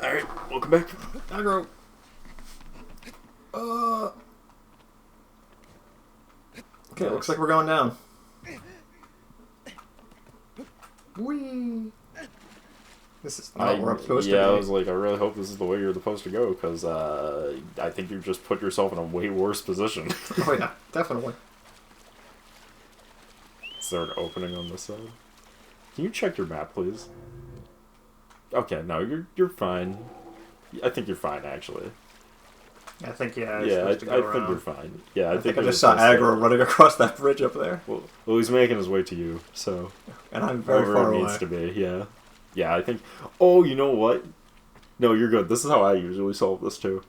Alright, welcome back. Aggro. Okay, looks like we're going down. Whee! This is not where I'm supposed to be. Yeah, I was like, I really hope this is the way you're supposed to go, because I think you just put yourself in a way worse position. Oh yeah, definitely. Is there an opening on this side? Can you check your map, please? Okay, no, you're fine. I think you're fine, actually. I think, yeah, I think you're fine. Yeah, I think I just saw Aggro running across that bridge up there. Well, he's making his way to you, so... And I'm very far away. It needs to be, yeah. Yeah, I think... Oh, you know what? No, you're good. This is how I usually solve this, too.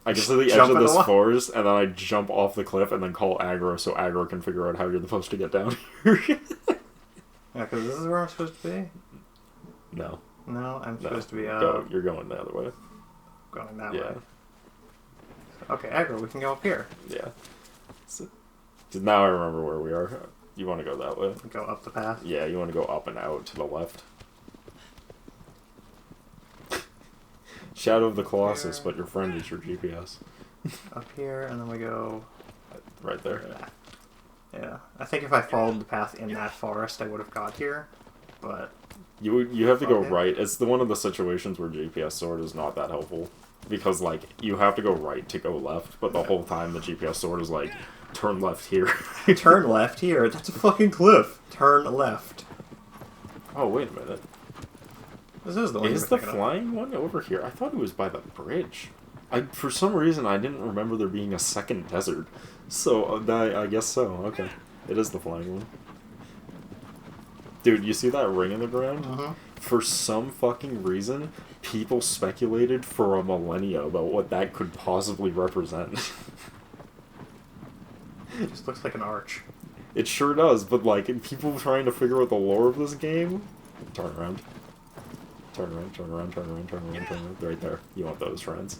I get to the edge of this forest, and then I jump off the cliff, and then call Aggro, so Aggro can figure out how you're supposed to get down here. Yeah, because this is where I'm supposed to be? No. No, I'm supposed to be, You're going the other way. Going that way. Okay, Aggro, we can go up here. Yeah. So, now I remember where we are. You want to go that way? Go up the path? Yeah, you want to go up and out to the left. Shadow of the Colossus, but your friend is your GPS. Up here, and then we go... Right there. Yeah. I think if I followed the path in that forest, I would have got here, but... You have to go right. It's one of the situations where GPS sword is not that helpful. Because, like, you have to go right to go left, but the whole time the GPS sword is like, turn left here. Turn left here? That's a fucking cliff. Turn left. Oh, wait a minute. This is the one. Is the flying one over here? I thought it was by the bridge. For some reason, I didn't remember there being a second desert. So, I guess so. Okay. It is the flying one. Dude, you see that ring in the ground? Uh-huh. For some fucking reason, people speculated for a millennia about what that could possibly represent. It just looks like an arch. It sure does, but like, people trying to figure out the lore of this game... Turn around. Turn around, turn around, turn around, turn around, turn around. Right there. You want those, friends.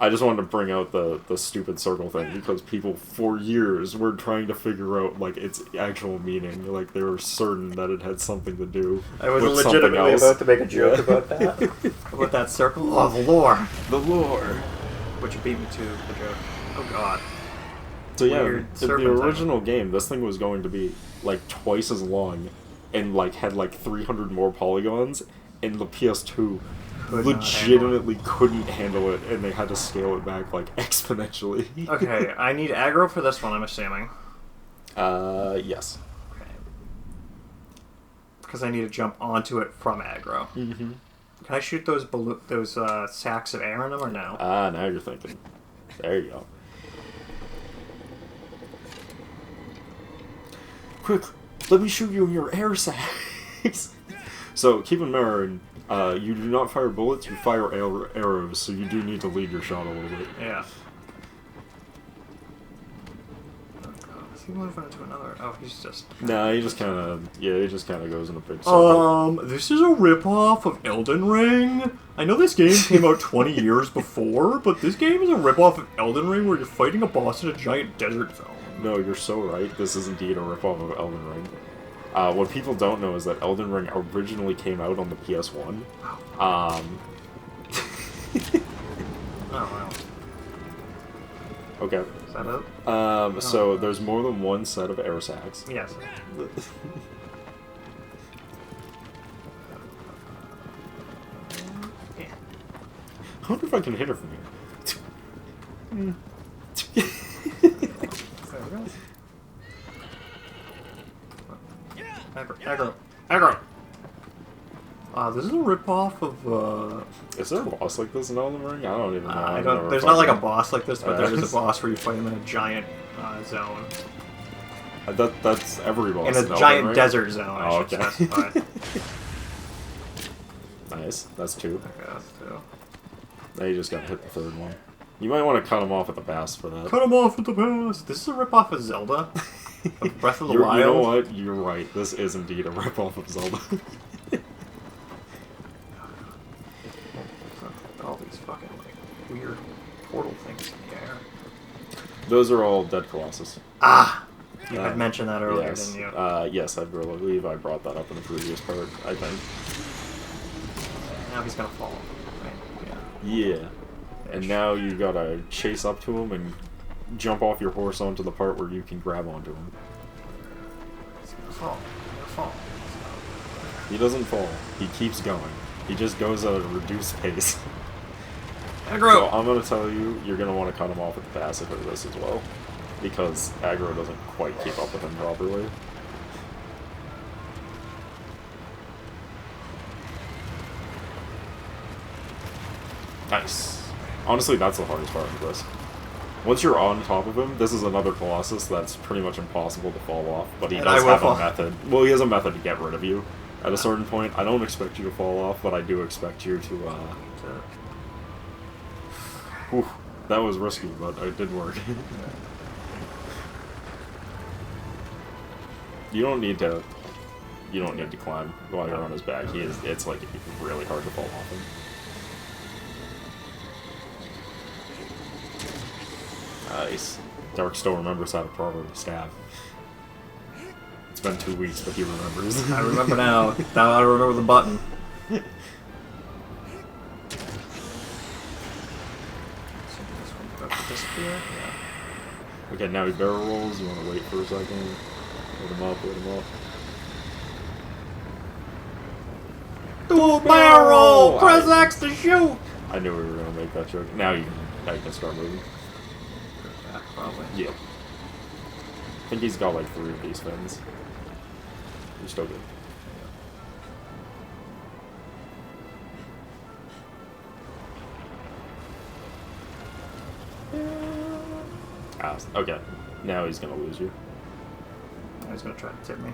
I just wanted to bring out the stupid circle thing, because people, for years, were trying to figure out, like, its actual meaning. Like, they were certain that it had something to do I was with legitimately about to make a joke about that. About that circle? Oh, the lore! The lore! Which beat me to the joke. Oh god. So yeah, in the original game, this thing was going to be, like, twice as long, and, like, had, like, 300 more polygons, and the PS2 legitimately couldn't handle it, and they had to scale it back, like, exponentially. Okay, I need aggro for this one, I'm assuming. Yes. Okay. Because I need to jump onto it from aggro. Mm-hmm. Can I shoot those sacks of air in them, or no? Ah, now you're thinking. There you go. Quick, let me shoot you in your air sacs. So, keep in mind, you do not fire bullets, you fire arrows, so you do need to lead your shot a little bit. Yeah. Is he moving into another? Oh, he's just... Nah, he just kind of... Yeah, he just kind of goes in a big circle. This is a ripoff of Elden Ring? I know this game came out 20 years before, but this game is a ripoff of Elden Ring where you're fighting a boss in a giant desert zone. No, you're so right. This is indeed a ripoff of Elden Ring. What people don't know is that Elden Ring originally came out on the PS1. Oh, wow. Okay. Is that it? So there's more than one set of air sacs. Yes. I wonder if I can hit her from here. Aggro. Aggro! This is a ripoff of, Is there a boss like this in Elden Ring? I don't even know. There's not like a boss like this, but there is a boss where you fight him in a giant, zone. That's every boss in a giant desert zone, I should okay. specify. Nice. That's two. Okay, that's two. Now you just gotta hit the third one. You might want to cut him off at the pass for that. Cut him off at the pass! This is a ripoff of Zelda. Of Breath of the Wild. You know what? You're right. This is indeed a ripoff of Zelda. All these fucking, like, weird portal things in the air. Those are all dead Colossus. Ah! You had mentioned that earlier, yes. didn't you? Yes, I believe I brought that up in the previous part, I think. Now he's gonna fall. Right? Yeah. Yeah. And now you gotta chase up to him and jump off your horse onto the part where you can grab onto him. He's gonna fall. He's gonna fall. He doesn't fall. He keeps going. He just goes at a reduced pace. Aggro! So I'm gonna tell you, you're gonna want to cut him off at the passive of this as well. Because aggro doesn't quite keep up with him properly. Nice. Honestly, that's the hardest part of this. Once you're on top of him, this is another Colossus that's pretty much impossible to fall off, but he does have a method. Well, he has a method to get rid of you. At a certain point, I don't expect you to fall off, but I do expect you to, Whew, that was risky, but it did work. You don't need to climb while you're on his back. It's like really hard to fall off him. Nice. Dark still remembers how to properly stab. It's been 2 weeks, but he remembers. I remember now. Now I remember the button. Disappear? Yeah. Okay, now he barrel rolls. You want to wait for a second? Wait him up, wait him up. Dual barrel! Press X to shoot! I knew we were going to make that joke. Now you can start moving. Yeah, probably. Yeah. I think he's got like 3 of these fins. You're still good. Ah, okay. Now he's gonna lose you. He's gonna try to tip me.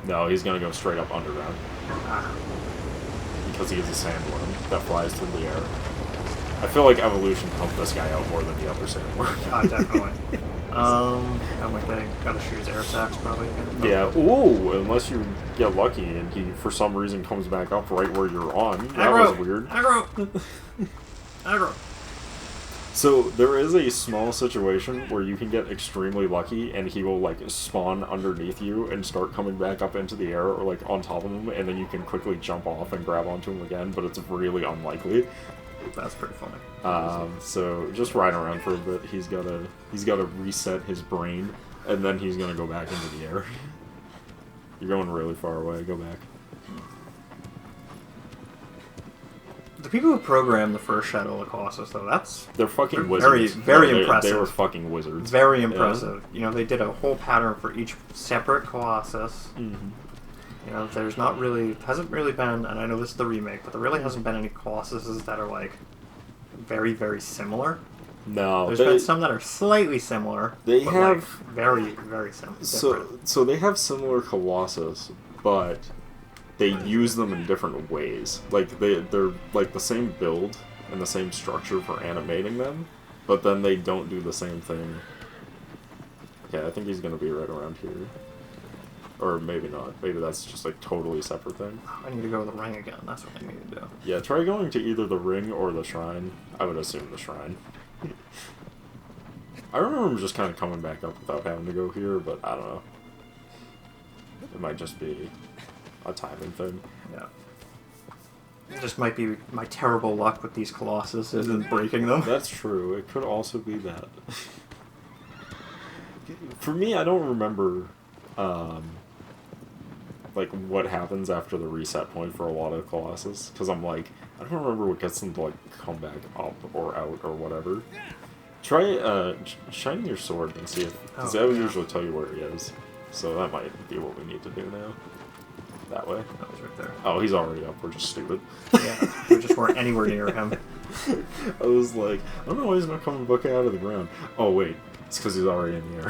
No, he's gonna go straight up underground. Ah. Because he is a sandworm that flies through the air. I feel like evolution helped this guy out more than the other sandworm. Definitely. I'm like, I gotta shoot his air attacks probably again. No. Yeah, ooh, unless you get lucky and he, for some reason, comes back up right where you're on. That was weird. Aggro! Aggro! So, there is a small situation where you can get extremely lucky and he will, like, spawn underneath you and start coming back up into the air or, like, on top of him, and then you can quickly jump off and grab onto him again, but it's really unlikely. That's pretty funny. So, just ride around for a bit. He's gotta reset his brain, and then he's gonna go back into the air. You're going really far away. Go back. The people who programmed the first Shadow of the Colossus, though, they're fucking wizards. Very impressive. They were fucking wizards. Very impressive. Yeah. You know, they did a whole pattern for each separate Colossus. Mm-hmm. You know, hasn't really been, and I know this is the remake, but there really hasn't been any Colossuses that are, like, very, very similar. No. There's been some that are slightly similar. They but have... Like, very, very similar. So they have similar Colossus, but they use them in different ways. Like, they're like the same build and the same structure for animating them, but then they don't do the same thing. Okay, I think he's gonna be right around here. Or maybe not. Maybe that's just like totally separate thing. I need to go to the ring again. That's what I need to do. Yeah, try going to either the ring or the shrine. I would assume the shrine. I remember him just kind of coming back up without having to go here, but I don't know. It might just be a timing thing. Yeah. It just might be my terrible luck with these Colossuses and breaking them. That's true. It could also be that. For me, I don't remember, like, what happens after the reset point for a lot of Colossus. Because I'm like, I don't remember what gets them to, like, come back up or out or whatever. Try, shining your sword and see if... Because that would usually tell you where he is. So that might be what we need to do now. That way. That was right there. Oh, he's already up. We're just stupid. Yeah, we just weren't anywhere near him. I was like, I don't know why he's not coming back out of the ground. Oh, wait. It's because he's already in the air.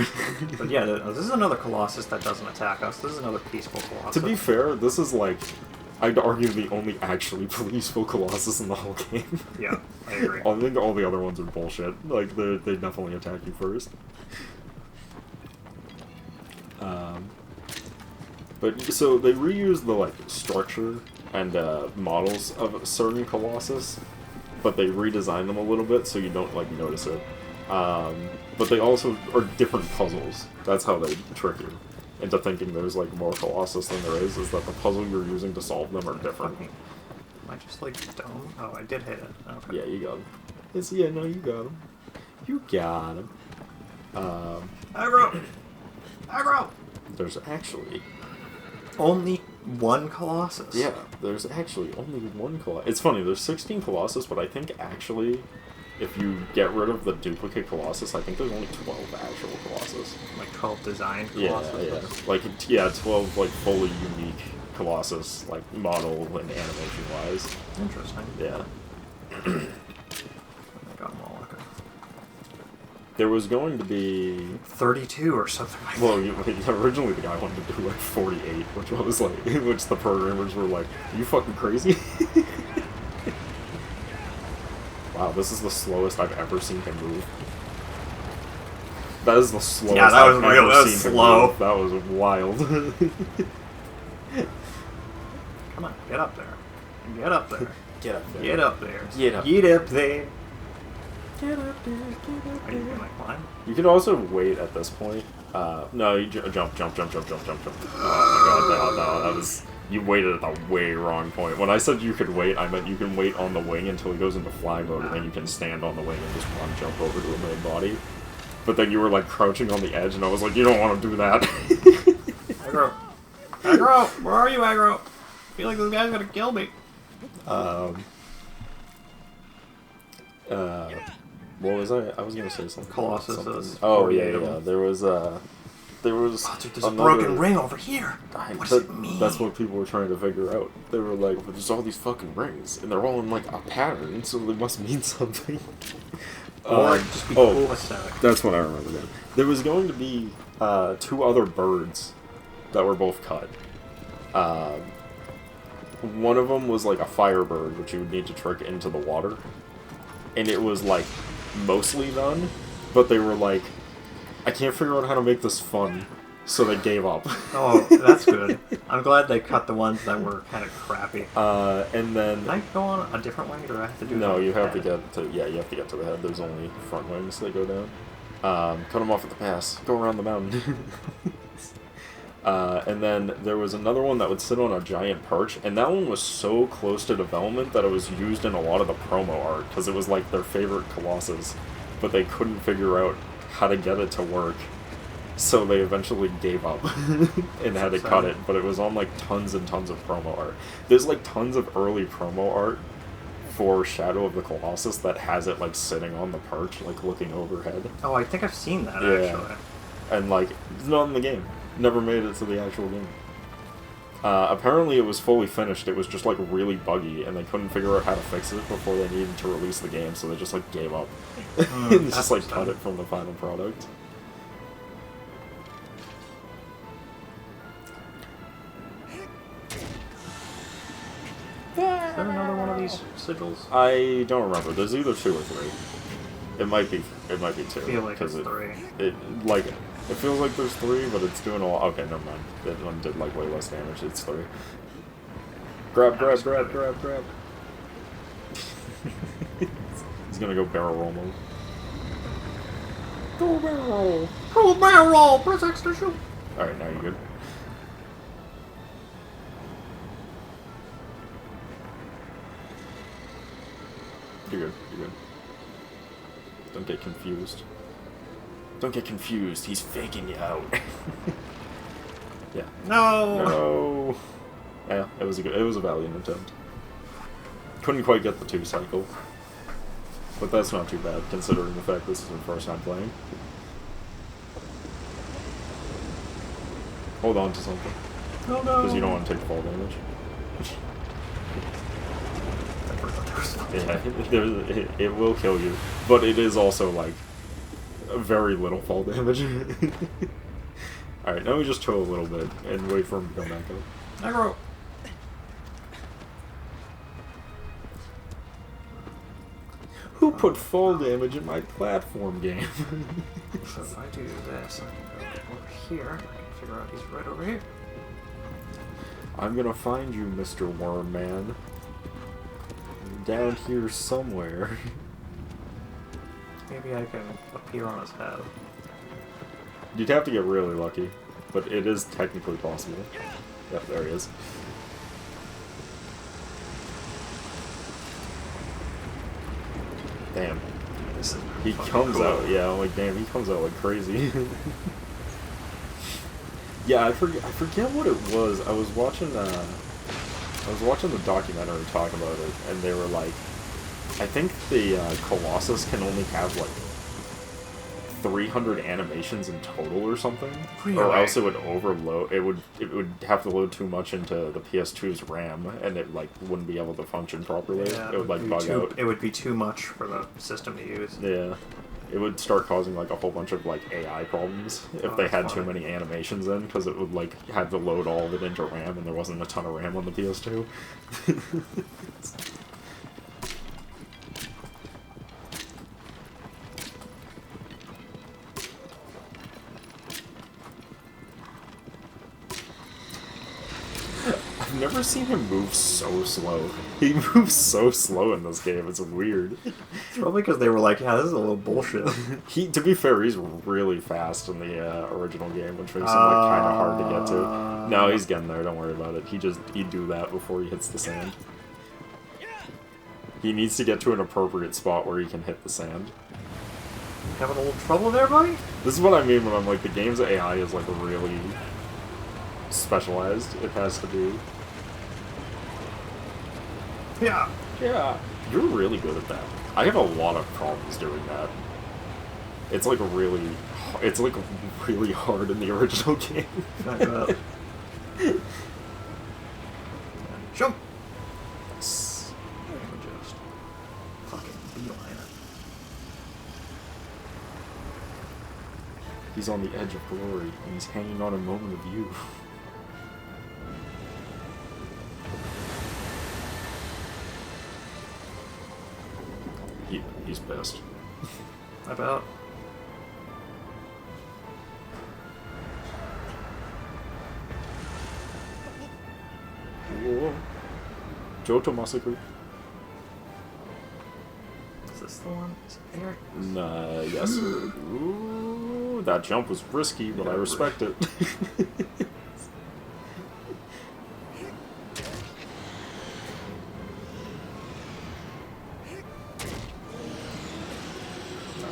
But yeah, this is another Colossus that doesn't attack us. This is another peaceful Colossus. To be fair, this is like, I'd argue the only actually peaceful Colossus in the whole game. Yeah, I agree. I think all the other ones are bullshit. Like, they definitely attack you first. But, so, they reuse the, like, structure and models of certain Colossus, but they redesign them a little bit so you don't, like, notice it. But they also are different puzzles. That's how they trick you into thinking there's, like, more Colossus than there is that the puzzle you're using to solve them are different. Am I just like dumb? Oh, I did hit it. Okay. Yeah, you got him. Yeah, no, you got him. You got him. Aggro! Aggro! There's actually... Only one Colossus. Yeah, there's actually only one Colossus. It's funny, there's 16 Colossus, but I think actually, if you get rid of the duplicate Colossus, I think there's only 12 actual Colossus. Like 12 designed Yeah, Colossus? yeah. Like, yeah, 12, like, fully unique Colossus, like, model and animation-wise. Interesting. Yeah. I got them all. Okay. There was going to be... 32 or something like Well, originally the guy wanted to do like 48, which was like, which the programmers were like, "Are you fucking crazy?" Wow, this is the slowest I've ever seen him move. That is the slowest that I've was ever real. That was seen him slow. move. That was wild. Come on, get up there. Get up there. Get up there. Get up there. Get up. Get up there. Get up there. Get up Are you there. gonna climb? You could also wait at this point. No, you jump. Oh my god, no, that was... You waited at the way wrong point. When I said you could wait, I meant you can wait on the wing until he goes into fly mode, and then you can stand on the wing and just run jump over to the main body. But then you were like crouching on the edge, and I was like, you don't want to do that. Aggro. Aggro! Where are you, Aggro? I feel like this guy's gonna kill me. What was I? I was gonna say something. Colossus something. is Oh yeah, 48 of yeah. them. There was Oh, dude, there's another... a broken ring over here. What does it mean? That's what people were trying to figure out. They were like, well, there's all these fucking rings, and they're all in like a pattern, so they must mean something. Or just be cool aesthetic. That's what I remember now. There was going to be 2 other birds that were both cut. One of them was like a firebird, which you would need to trick into the water. And it was like mostly done, but they were like, I can't figure out how to make this fun, so they gave up. Oh, that's good. I'm glad they cut the ones that were kind of crappy. And then... Can I go on a different wing, or do I have to do that? No, you have to head? get to... Yeah, you have to get to the head. There's only front wings that go down. Cut them off at the pass. Go around the mountain. And then there was another one that would sit on a giant perch, and that one was so close to development that it was used in a lot of the promo art, because it was like their favorite Colossus, but they couldn't figure out how to get it to work, so they eventually gave up and had to cut it, but it was on like tons and tons of promo art. There's like tons of early promo art for Shadow of the Colossus that has it like sitting on the perch, like looking overhead. Oh, I think I've seen that, Yeah. actually. And like, it's not in the game. Never made it to the actual game. Apparently it was fully finished, it was just like really buggy, and they couldn't figure out how to fix it before they needed to release the game, so they just like gave up. And just like cut it from the final product. Is there another one of these sigils? I don't remember. There's either 2 or 3. It might be 2. I feel like it's 3. It feels like there's 3, but it's doing all... Okay, never mind. That one did like way less damage. It's 3. Grab. He's gonna go barrel roll mode. Go barrel roll! Go barrel roll! Press X to shoot! Alright, now you're good. You're good. Don't get confused. Don't get confused. He's faking you out. Yeah. No! No. Yeah, it was a valiant attempt. Couldn't quite get the 2 cycle, but that's not too bad considering the fact this is the first time playing. Hold on to something. Oh no! Because you don't want to take fall damage. Yeah, it will kill you, but it is also like very little fall damage. Alright, now we just chill a little bit and wait for him to come back up. Aggro! Who put fall damage in my platform game? So if I do this, I can go over here. I can figure out he's right over here. I'm gonna find you, Mr. Worm Man. Down here somewhere. Maybe I can appear on his head. You'd have to get really lucky, but it is technically possible. Yep, there he is. Damn. This is He fucking comes cool. out, yeah, like, damn, he comes out like crazy. Yeah, I forget what it was. I was watching the documentary talk about it, and they were like, I think the Colossus can only have like 300 animations in total or something, Really? or else it would overload. It would have to load too much into the PS2's RAM, and it like wouldn't be able to function properly. Yeah, It would like bug out. It would be too much for the system to use. Yeah. It would start causing like a whole bunch of like AI problems if they had too many animations in, because it would like have to load all of it into RAM, and there wasn't a ton of RAM on the PS2. I've never seen him move so slow. He moves so slow in this game. It's weird. It's probably because they were like, yeah, this is a little bullshit. To be fair, he's really fast in the original game, which makes him like kind of hard to get to. No, he's getting there. Don't worry about it. He'd do that before he hits the sand. He needs to get to an appropriate spot where he can hit the sand. Having a little trouble there, buddy? This is what I mean when I'm like, the game's AI is like really specialized. It has to be. Yeah. Yeah, you're really good at that. I have a lot of problems doing that. It's like really hard in the original game. Jump! Yes. Just fucking beeline it. He's on the edge of glory, and he's hanging on a moment of youth. He's pissed. I bet. Whoa. Johto Masaku. Is this the one? Is it there? Yes. Ooh, that jump was risky, but I respect it.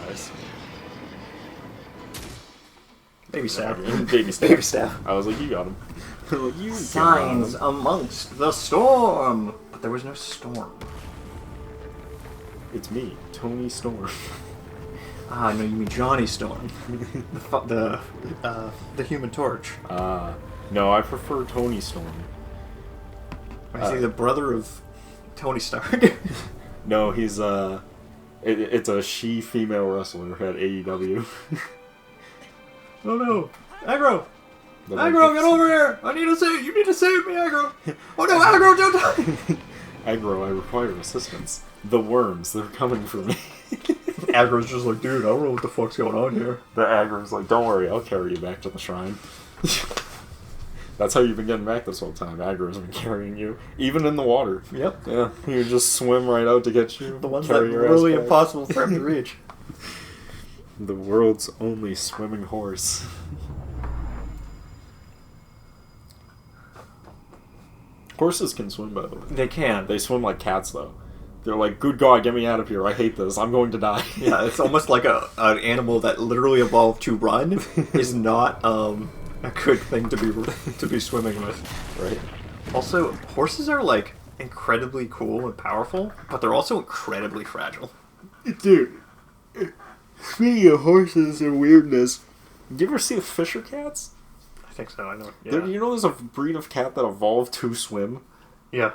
Nice. Baby stab. Baby stab. Baby stab. I was like, you got him. Like, you Signs got him. amongst the storm! But there was no storm. It's me, Tony Storm. Ah, no, you mean Johnny Storm. the Human Torch. No, I prefer Tony Storm. Is he the brother of Tony Stark? No, he's it's a she-female wrestler at AEW. Oh no! Aggro! Aggro, get over here! You need to save me, Aggro! Oh no, Aggro, don't die! Aggro, I require assistance. The worms, they're coming for me. Aggro's just like, dude, I don't know what the fuck's going on here. The Aggro's like, don't worry, I'll carry you back to the shrine. That's how you've been getting back this whole time. Aggro's been carrying you, even in the water. Yep. Yeah, you just swim right out to get you. The ones that are really impossible for him to reach. The world's only swimming horse. Horses can swim, by the way. They can. They swim like cats, though. They're like, good God, get me out of here. I hate this. I'm going to die. Yeah, it's almost like an animal that literally evolved to run is not a good thing to be swimming with. Right. Also, horses are like incredibly cool and powerful, but they're also incredibly fragile. Dude, speaking of horses and weirdness, do you ever see the Fisher cats? I think so, I know. Yeah. You know there's a breed of cat that evolved to swim? Yeah.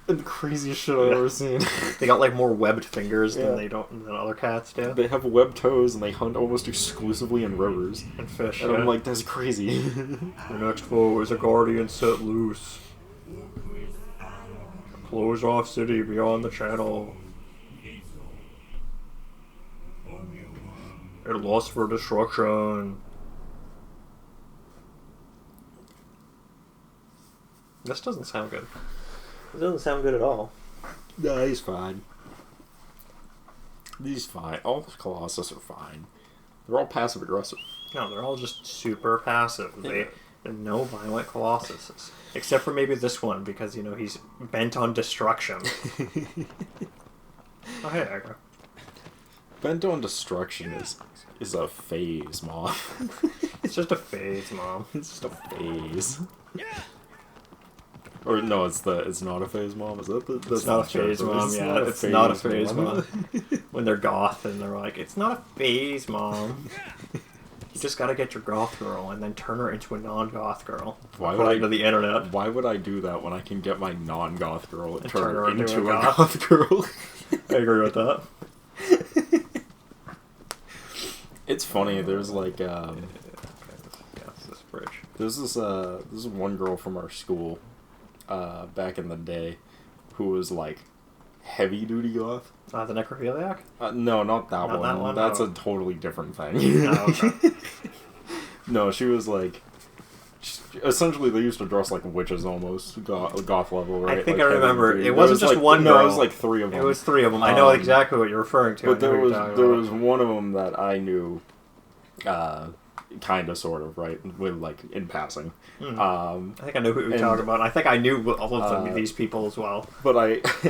The craziest shit I've ever seen. They got like more webbed fingers than other cats do. They have webbed toes and they hunt almost exclusively in rivers. And fish. And I'm like, that's crazy. Your next foe is a guardian set loose. Close off city beyond the channel. It lost for destruction. This doesn't sound good. It doesn't sound good at all. No, he's fine. He's fine. All the Colossus are fine. They're all passive aggressive. No, they're all just super passive. They're no violent Colossuses. Except for maybe this one, because, you know, he's bent on destruction. Oh, hey, Aggro. Bent on destruction is a phase, Mom. It's just a phase, Mom. It's just a phase. Or no, it's not a phase, Mom. Is that that's It's not a phase, Mom. Yeah, it's not a phase, Mom. When they're goth and they're like, it's not a phase, Mom. You just gotta get your goth girl and then turn her into a non-goth girl. Why would I to the internet? Why would I do that when I can get my non-goth girl and turn turn her her into into a a goth? goth girl? I agree with that. It's funny. There's like It's this bridge. there's this one girl from our school back in the day who was like heavy duty goth. The necrophiliac? No, not that Not one. that one? That's Oh. a totally different thing. Oh, okay. No, she was like. Essentially, they used to dress like witches almost, goth level, right? I think like I remember. heavy duty. It wasn't There just one girl. No, it was like 3 of them. It was 3 of them. I know exactly what you're referring to. But there was was one of them that I knew, kind of, sort of, right, with like in passing. I think I knew who you were talking about. I think I knew all of these people as well. But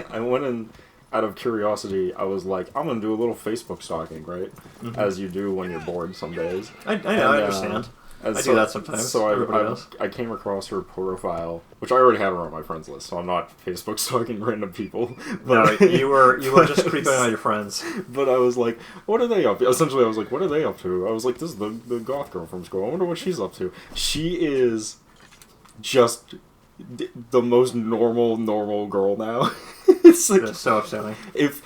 I went in out of curiosity. I was like, I'm gonna do a little Facebook stalking, right, as you do when you're bored some days. I understand. And I do that sometimes. So Everybody does. I came across her profile, which I already had her on my friends list, so I'm not Facebook stalking random people. But No, you were just creeping on your friends. But I was like, what are they up to? Essentially, I was like, what are they up to? I was like, this is the goth girl from school. I wonder what she's up to. She is just the most normal girl now. It's like, That's so upsetting. if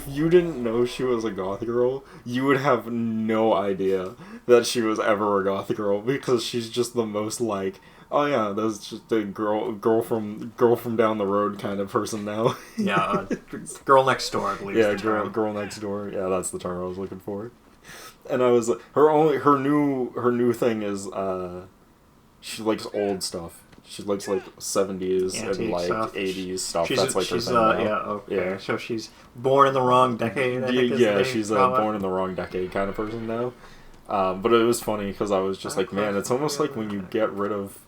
you didn't know she was a goth girl, you would have no idea that she was ever a goth girl, because she's just the most like, oh yeah, that's just a girl from down the road kind of person now. Yeah, girl next door, I believe. Yeah, girl next door. Yeah, that's the term I was looking for. And I was like, her new thing is she likes old stuff. She likes like 70s Antique and like stuff. 80s stuff. That's like her thing now. Yeah, okay. Yeah. So she's born in the wrong decade, I think She's a born in the wrong decade kind of person now. But it was funny because I was just like, man, it's almost like when you get rid of...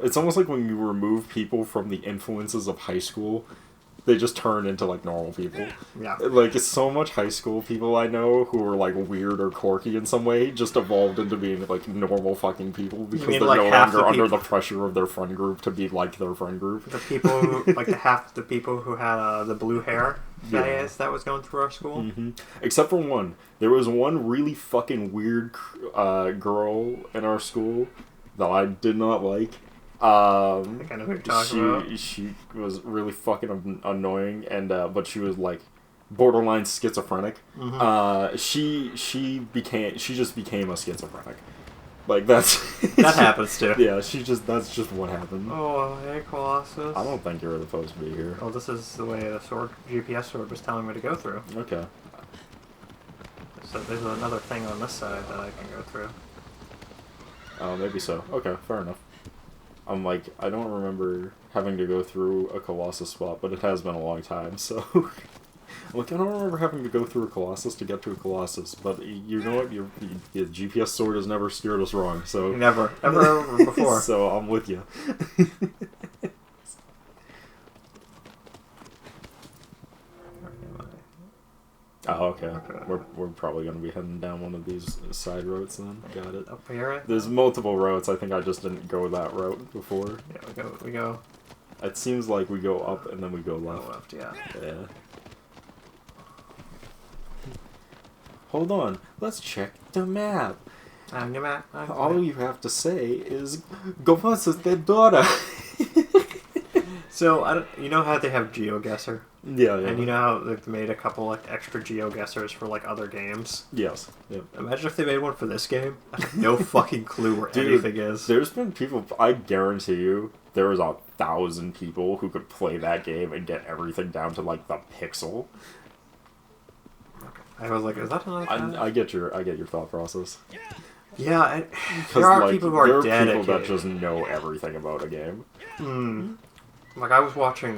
It's almost like when you remove people from the influences of high school, they just turn into like normal people. Yeah. Like, it's so much high school people I know who are like weird or quirky in some way just evolved into being like normal fucking people because mean, they're like, no half longer the under people- the pressure of their friend group to be like their friend group. The people who, like half the people who had the blue hair that was going through our school. Mm-hmm. Except for one. There was one really fucking weird girl in our school that I did not like. I think I know who you're talking about. She was really fucking annoying, and but she was like borderline schizophrenic. She just became a schizophrenic. Like that's That happens too. Yeah, that's just what happened. Oh, hey, Colossus. I don't think you're supposed to be here. Oh, this is the way the GPS sword was telling me to go through. Okay. So there's another thing on this side that I can go through. Oh, maybe so. Okay, fair enough. I'm like, I don't remember having to go through a Colossus spot, but it has been a long time, so... I'm like, I don't remember having to go through a Colossus to get to a Colossus, but you know what? Your GPS sword has never steered us wrong, so... Never. Ever before. So, I'm with you. Oh, okay. We're probably going to be heading down one of these side roads then. Got it. Up here? There's multiple routes. I think I just didn't go that route before. Yeah, we go It seems like we go up and then we go left. yeah. Yeah. Hold on. Let's check the map. I'm your map. All you have to say is, "Go versus their daughter." So, you know how they have GeoGuessr? Yeah. And you know how they've made a couple like extra GeoGuessrs for like other games? Yes. Yeah. Imagine if they made one for this game. I have no fucking clue where Dude, anything is. There's been people, I guarantee you, there was 1,000 people who could play that game and get everything down to like the pixel. I was like, is that another I get your thought process. Yeah, there are people who are there dedicated. people that just know everything about a game. Like, I was watching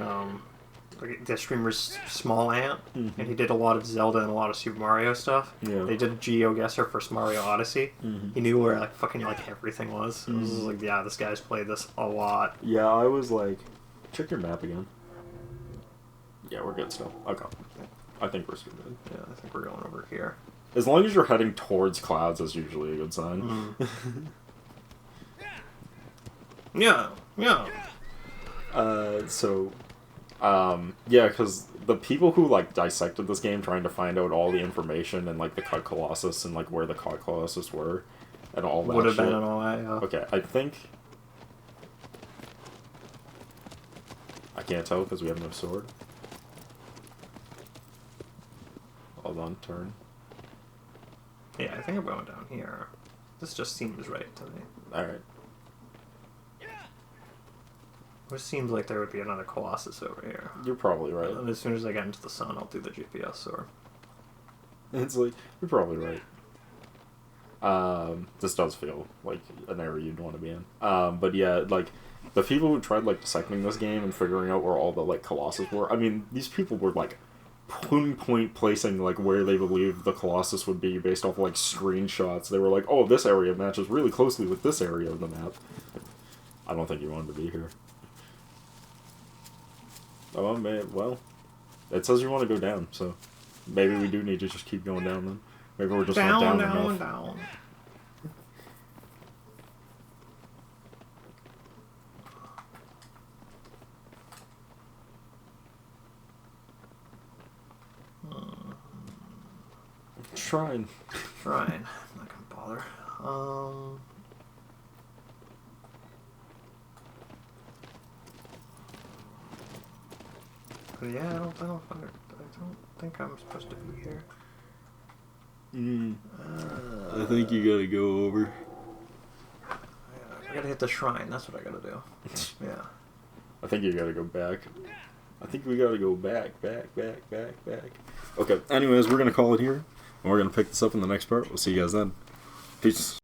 like the streamer's Small Ant, and he did a lot of Zelda and a lot of Super Mario stuff. Yeah. They did a GeoGuessr for Mario Odyssey. He knew where like fucking like everything was. It was just like, yeah, this guy's played this a lot. Yeah, I was like, check your map again. Yeah, we're good still. Okay. I think we're still good. Yeah, I think we're going over here. As long as you're heading towards clouds, that's usually a good sign. Yeah, yeah. Yeah, because the people who, like, dissected this game trying to find out all the information and, like, the cut Colossus and, like, where the cut Colossus were and all that would have shit. been an OA, yeah. Okay, I think... I can't tell because we have no sword. Hold on, turn. Yeah, I think I'm going down here. This just seems right to me. Alright. It seems like there would be another Colossus over here. You're probably right. And as soon as I get into the sun, I'll do the GPS sword. It's like, you're probably right. This does feel like an area you'd want to be in. But yeah, like, the people who tried, like, dissecting this game and figuring out where all the, like, Colossus were, I mean, these people were, like, pinpoint placing, like, where they believed the Colossus would be based off of, like, screenshots. They were like, oh, this area matches really closely with this area of the map. I don't think you wanted to be here. Oh, man, well, it says you want to go down, so maybe we do need to just keep going down then. Maybe we're just not down enough. Down. Shrine. Shrine. I'm not gonna bother. But yeah, I don't think I'm supposed to be here. I think you gotta go over. I gotta hit the shrine. That's what I gotta do. Yeah. I think you gotta go back. I think we gotta go back. Okay, anyways, we're gonna call it here. And we're gonna pick this up in the next part. We'll see you guys then. Peace.